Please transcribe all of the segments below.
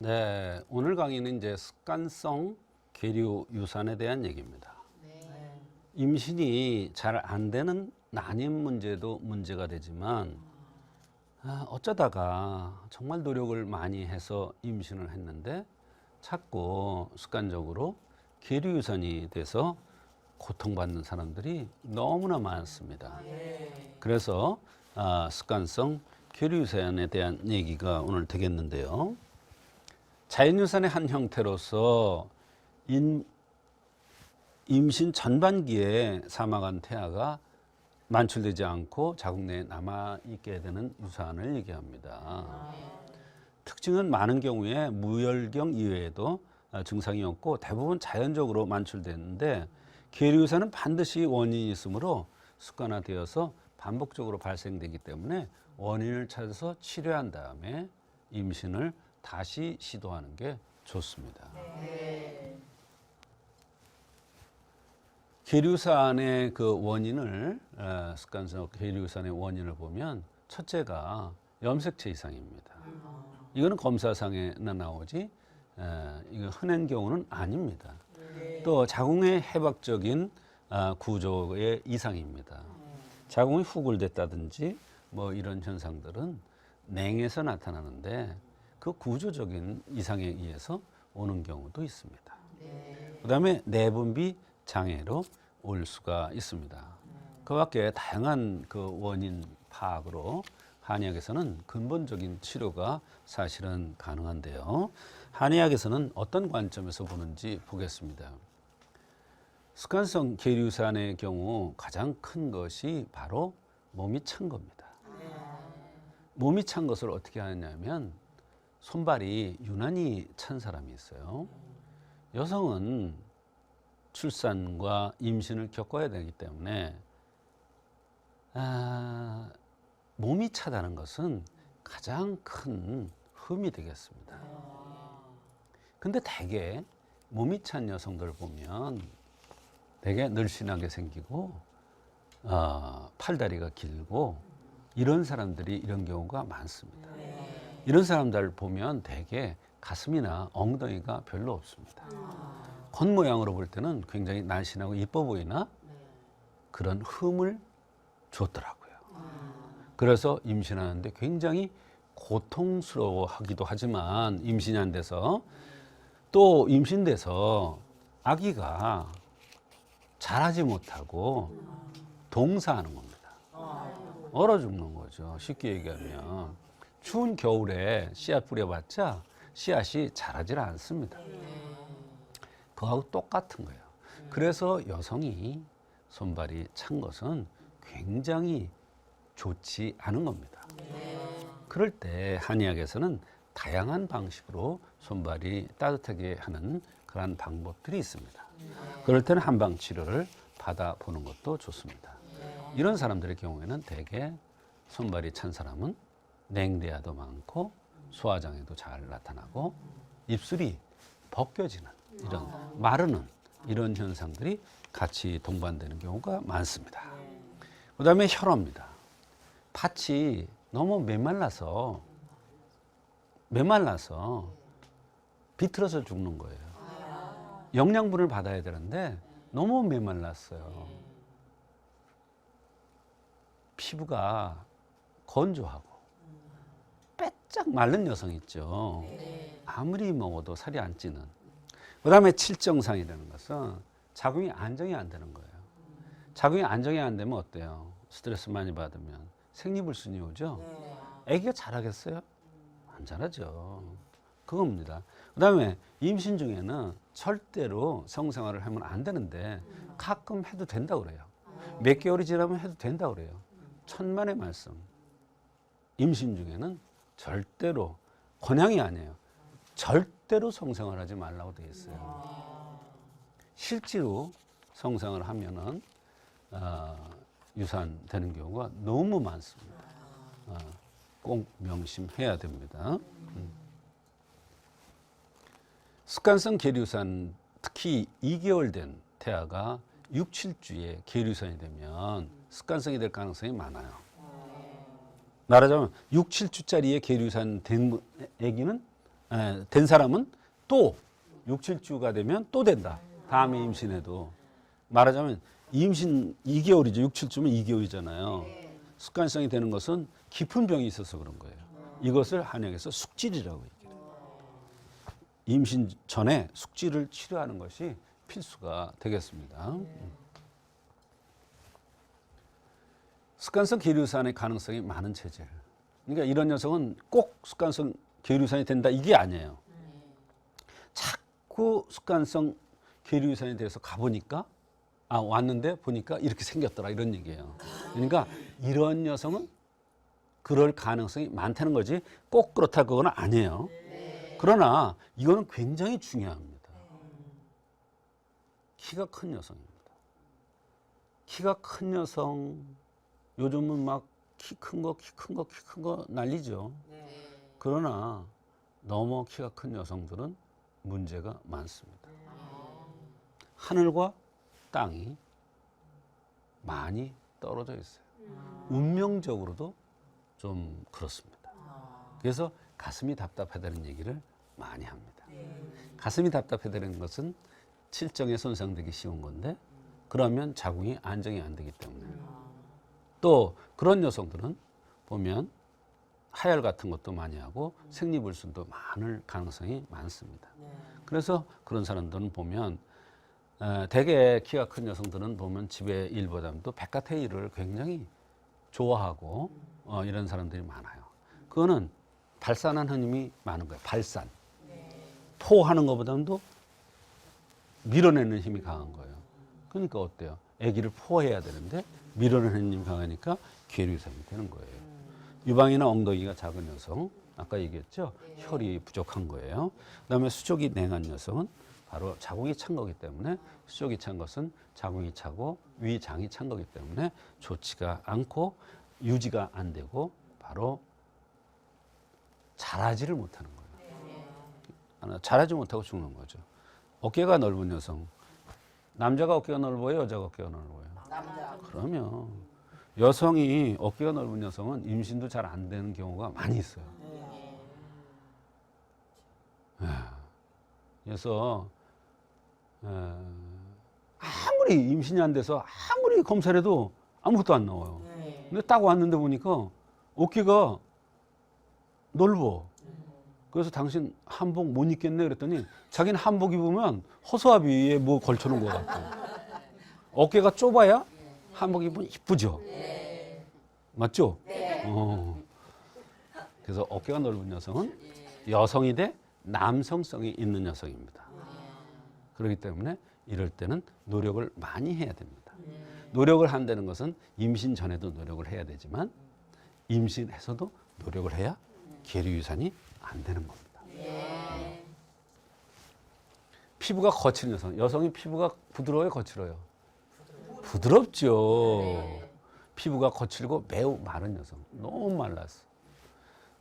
네, 오늘 강의는 이제 습관성 계류 유산에 대한 얘기입니다. 임신이 잘 안 되는 난임 문제도 문제가 되지만 어쩌다가 정말 노력을 많이 해서 임신을 했는데 자꾸 습관적으로 계류 유산이 돼서 고통받는 사람들이 너무나 많습니다. 그래서 습관성 계류 유산에 대한 얘기가 오늘 되겠는데요. 자연유산의 한 형태로서 임신 전반기에 사망한 태아가 만출되지 않고 자궁 내에 남아있게 되는 유산을 얘기합니다. 특징은 많은 경우에 무혈경 이외에도 증상이 없고 대부분 자연적으로 만출되는데 계류유산은 반드시 원인이 있으므로 습관화되어서 반복적으로 발생되기 때문에 원인을 찾아서 치료한 다음에 임신을 다시 시도하는 게 좋습니다. 계류유산의 그 원인을 습관성 계류유산의 원인을 보면 첫째가 염색체 이상입니다. 이거는 검사상에나 나오지 이거 흔한 경우는 아닙니다. 또 자궁의 해박적인 구조의 이상입니다. 자궁이 후굴됐다든지 뭐 이런 현상들은 냉에서 나타나는데 그 구조적인 이상에 의해서 오는 경우도 있습니다. 그다음에 내분비 장애로 올 수가 있습니다. 그 밖에 다양한 그 원인 파악으로 한의학에서는 근본적인 치료가 사실은 가능한데요. 한의학에서는 어떤 관점에서 보는지 보겠습니다. 습관성 계류유산의 경우 가장 큰 것이 바로 몸이 찬 겁니다. 몸이 찬 것을 어떻게 하느냐면 손발이 유난히 찬 사람이 있어요. 여성은 출산과 임신을 겪어야 되기 때문에 몸이 차다는 것은 가장 큰 흠이 되겠습니다. 근데 대개 몸이 찬 여성들 보면 되게 늘씬하게 생기고 팔다리가 길고 이런 사람들이 이런 경우가 많습니다. 이런 사람들을 보면 대개 가슴이나 엉덩이가 별로 없습니다. 겉모양으로 볼 때는 굉장히 날씬하고 이뻐 보이나 그런 흠을 줬더라고요. 그래서 임신하는데 굉장히 고통스러워하기도 하지만 임신이 안 돼서 또 임신돼서 아기가 자라지 못하고 동사하는 겁니다. 얼어 죽는 거죠. 쉽게 얘기하면 추운 겨울에 씨앗 뿌려봤자 씨앗이 자라질 않습니다. 그거하고 똑같은 거예요. 그래서 여성이 손발이 찬 것은 굉장히 좋지 않은 겁니다. 그럴 때 한의학에서는 다양한 방식으로 손발이 따뜻하게 하는 그런 방법들이 있습니다. 그럴 때는 한방 치료를 받아보는 것도 좋습니다. 이런 사람들의 경우에는 대개 손발이 찬 사람은 냉대야도 많고 소화장애도 잘 나타나고 입술이 벗겨지는 이런 마르는 이런 현상들이 같이 동반되는 경우가 많습니다. 그 다음에 혈어입니다. 팥이 너무 메말라서 비틀어서 죽는 거예요. 영양분을 받아야 되는데 너무 메말랐어요. 피부가 건조하고 빼짝 마른 여성 있죠. 아무리 먹어도 살이 안 찌는. 그 다음에 칠정상이라는 것은 자궁이 안정이 안 되는 거예요. 자궁이 안정이 안 되면 어때요? 스트레스 많이 받으면 생리불순이 오죠. 아기가 자라겠어요? 안 자라죠. 그겁니다. 그 다음에 임신 중에는 절대로 성생활을 하면 안 되는데 가끔 해도 된다고 그래요. 몇 개월이 지나면 해도 된다고 그래요. 천만의 말씀. 임신 중에는 절대로 권양이 아니에요. 절대로 성생활하지 말라고 되어 있어요. 실제로 성생활을 하면은 유산되는 경우가 너무 많습니다. 꼭 명심해야 됩니다. 습관성 계류유산, 특히 2개월 된 태아가 6, 7주에 계류유산이 되면 습관성이 될 가능성이 많아요. 말하자면 6, 7주짜리의 계류유산 된 아기는 된 사람은 또 6, 7주가 되면 또 된다. 다음에 임신해도. 말하자면 임신 2개월이죠. 6, 7주면 2개월이잖아요. 습관성이 되는 것은 깊은 병이 있어서 그런 거예요. 이것을 한약에서 숙질이라고 얘기해요. 임신 전에 숙질을 치료하는 것이 필수가 되겠습니다. 습관성 계류산의 가능성이 많은 체질. 그러니까 이런 녀석은 꼭 습관성 계류산이 된다 이게 아니에요. 자꾸 습관성 계류산에 대해서 가보니까 왔는데 보니까 이렇게 생겼더라 이런 얘기예요. 그러니까 이런 여성은 그럴 가능성이 많다는 거지 꼭 그렇다 그건 아니에요. 그러나 이거는 굉장히 중요합니다. 키가 큰 여성입니다. 키가 큰 여성 요즘은 막 키 큰 거 난리죠. 그러나 너무 키가 큰 여성들은 문제가 많습니다. 하늘과 땅이 많이 떨어져 있어요. 운명적으로도 좀 그렇습니다. 그래서 가슴이 답답하다는 얘기를 많이 합니다. 가슴이 답답하다는 것은 칠정에 손상되기 쉬운 건데 그러면 자궁이 안정이 안 되기 때문에 또 그런 여성들은 보면 하혈 같은 것도 많이 하고 생리불순도 많을 가능성이 많습니다. 그래서 그런 사람들은 보면 대개 키가 큰 여성들은 보면 집의 일보다도 바깥의 일을 굉장히 좋아하고 이런 사람들이 많아요. 그거는 발산하는 힘이 많은 거예요. 발산. 포하는 것보다도 밀어내는 힘이 강한 거예요. 그러니까 어때요? 아기를 포해야 되는데 밀어내는 힘이 강하니까 계류산이 되는 거예요. 유방이나 엉덩이가 작은 여성, 아까 얘기했죠? 혈이 부족한 거예요. 그다음에 수족이 냉한 여성은 바로 자궁이 찬 거기 때문에 수족이 찬 것은 자궁이 차고 위장이 찬 거기 때문에 좋지가 않고 유지가 안 되고 바로 자라지를 못하는 거예요. 자라지 못하고 죽는 거죠. 어깨가 넓은 여성. 남자가 어깨가 넓어요? 여자가 어깨가 넓어요? 남자. 그러면 여성이 어깨가 넓은 여성은 임신도 잘 안 되는 경우가 많이 있어요. 그래서 아무리 임신이 안 돼서 아무리 검사를 해도 아무것도 안 나와요. 근데 딱 왔는데 보니까 어깨가 넓어. 그래서 당신 한복 못 입겠네 그랬더니 자기는 한복 입으면 허수아비에 뭐 걸쳐놓은 것 같고 어깨가 좁아야 한복 입으면 이쁘죠. 맞죠? 그래서 어깨가 넓은 여성은 여성이 돼 남성성이 있는 여성입니다. 그렇기 때문에 이럴 때는 노력을 많이 해야 됩니다. 노력을 한다는 것은 임신 전에도 노력을 해야 되지만 임신해서도 노력을 해야 계류유산이 안 되는 겁니다. 피부가 거친 여성. 여성이 피부가 부드러워요, 거칠어요? 부드럽죠. 피부가 거칠고 매우 마른 여성. 너무 말랐어.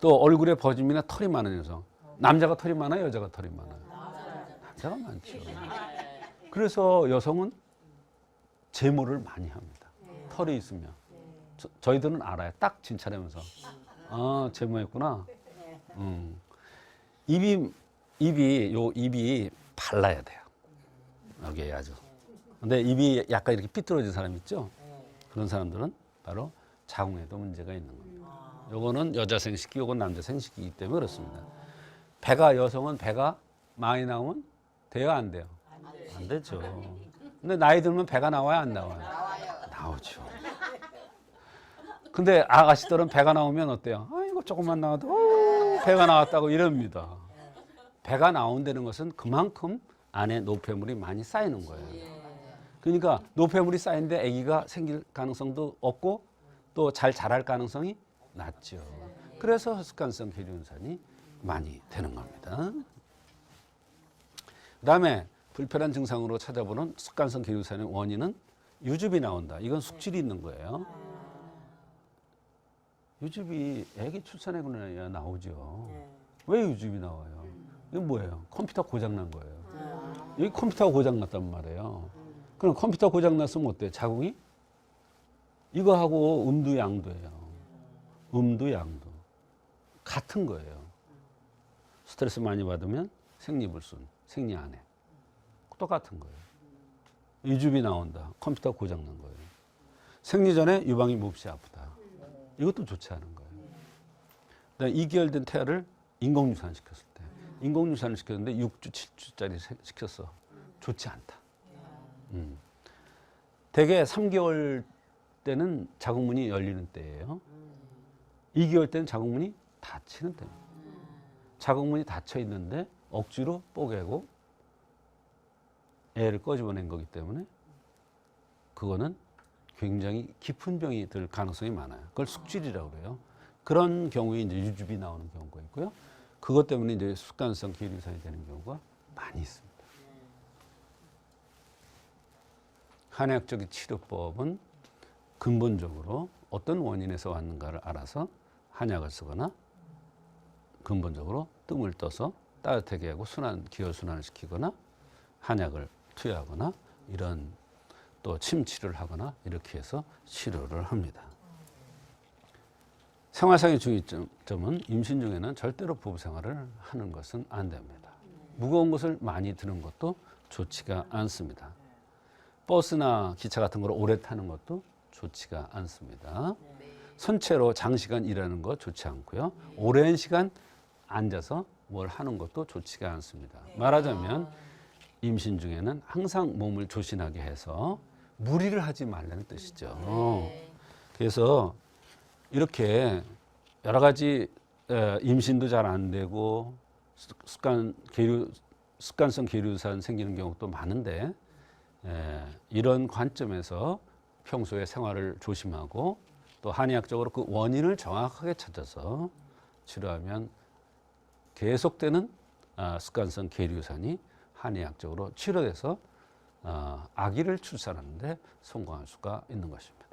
또 얼굴에 버짐이나 털이 많은 여성. 남자가 털이 많아요, 여자가 털이 많아요? 남자가 많죠. 그래서 여성은 제모를 많이 합니다. 털이 있으면. 저희들은 알아요. 딱 진찰하면서. 제모했구나. 입이 발라야 돼요. 여기에 아주. 근데 입이 약간 이렇게 삐뚤어진 사람 있죠? 그런 사람들은 바로 자궁에도 문제가 있는 겁니다. 요거는 여자 생식기, 요건 남자 생식기이기 때문에 그렇습니다. 여성은 배가 많이 나오면 돼요, 안 돼요? 안 되죠. 근데 나이 들면 배가 나와요, 안 나와요? 나오죠. 근데 아가씨들은 배가 나오면 어때요? 이거 조금만 나와도 배가 나왔다고 이럽니다. 배가 나온다는 것은 그만큼 안에 노폐물이 많이 쌓이는 거예요. 그러니까 노폐물이 쌓이는데 아기가 생길 가능성도 없고 또 잘 자랄 가능성이 낮죠. 그래서 습관성 계류유산이 많이 되는 겁니다. 그다음에 불편한 증상으로 찾아보는 습관성 계류유산의 원인은 유즙이 나온다. 이건 숙질이 있는 거예요. 유즙이 아기 출산하고 나야 나오죠. 왜 유즙이 나와요? 이건 뭐예요? 컴퓨터 고장난 거예요. 여기 컴퓨터가 고장났단 말이에요. 그럼 컴퓨터 고장났으면 어때요? 자궁이? 이거하고 음도 양도예요. 음도 양도. 같은 거예요. 스트레스 많이 받으면 생리불순, 생리안해. 똑같은 거예요. 이주비 나온다. 컴퓨터 고장난 거예요. 생리 전에 유방이 몹시 아프다. 이것도 좋지 않은 거예요. 그다음에 2개월 된 태아를 인공유산 시켰을 때. 인공유산을 시켰는데 6주, 7주짜리 시켰어. 좋지 않다. 대개 3개월 때는 자궁문이 열리는 때예요. 2개월 때는 자궁문이 닫히는 때입니다. 자궁문이 닫혀 있는데 억지로 뽀개고 애를 꺼집어낸 거기 때문에 그거는 굉장히 깊은 병이 들 가능성이 많아요. 그걸 숙질이라고 그래요. 그런 경우에 이제 유주비 나오는 경우가 있고요. 그것 때문에 이제 습관성 계류유산이 되는 경우가 많이 있습니다. 한의학적인 치료법은 근본적으로 어떤 원인에서 왔는가를 알아서 한약을 쓰거나 근본적으로 뜸을 떠서 따뜻하게 하고 기혈순환을 시키거나 한약을 투여하거나 이런 또 침치료를 하거나 이렇게 해서 치료를 합니다. 생활상의 중요점은 임신 중에는 절대로 부부 생활을 하는 것은 안 됩니다. 무거운 것을 많이 드는 것도 좋지가 않습니다. 버스나 기차 같은 걸 오래 타는 것도 좋지가 않습니다. 선체로 장시간 일하는 거 좋지 않고요. 오랜 시간 앉아서 뭘 하는 것도 좋지가 않습니다. 말하자면 임신 중에는 항상 몸을 조신하게 해서 무리를 하지 말라는 뜻이죠. 그래서 이렇게 여러 가지 임신도 잘 안 되고 습관성 계류유산 생기는 경우도 많은데 이런 관점에서 평소에 생활을 조심하고 또 한의학적으로 그 원인을 정확하게 찾아서 치료하면 계속되는 습관성 계류유산이 한의학적으로 치료돼서 아기를 출산하는 데 성공할 수가 있는 것입니다.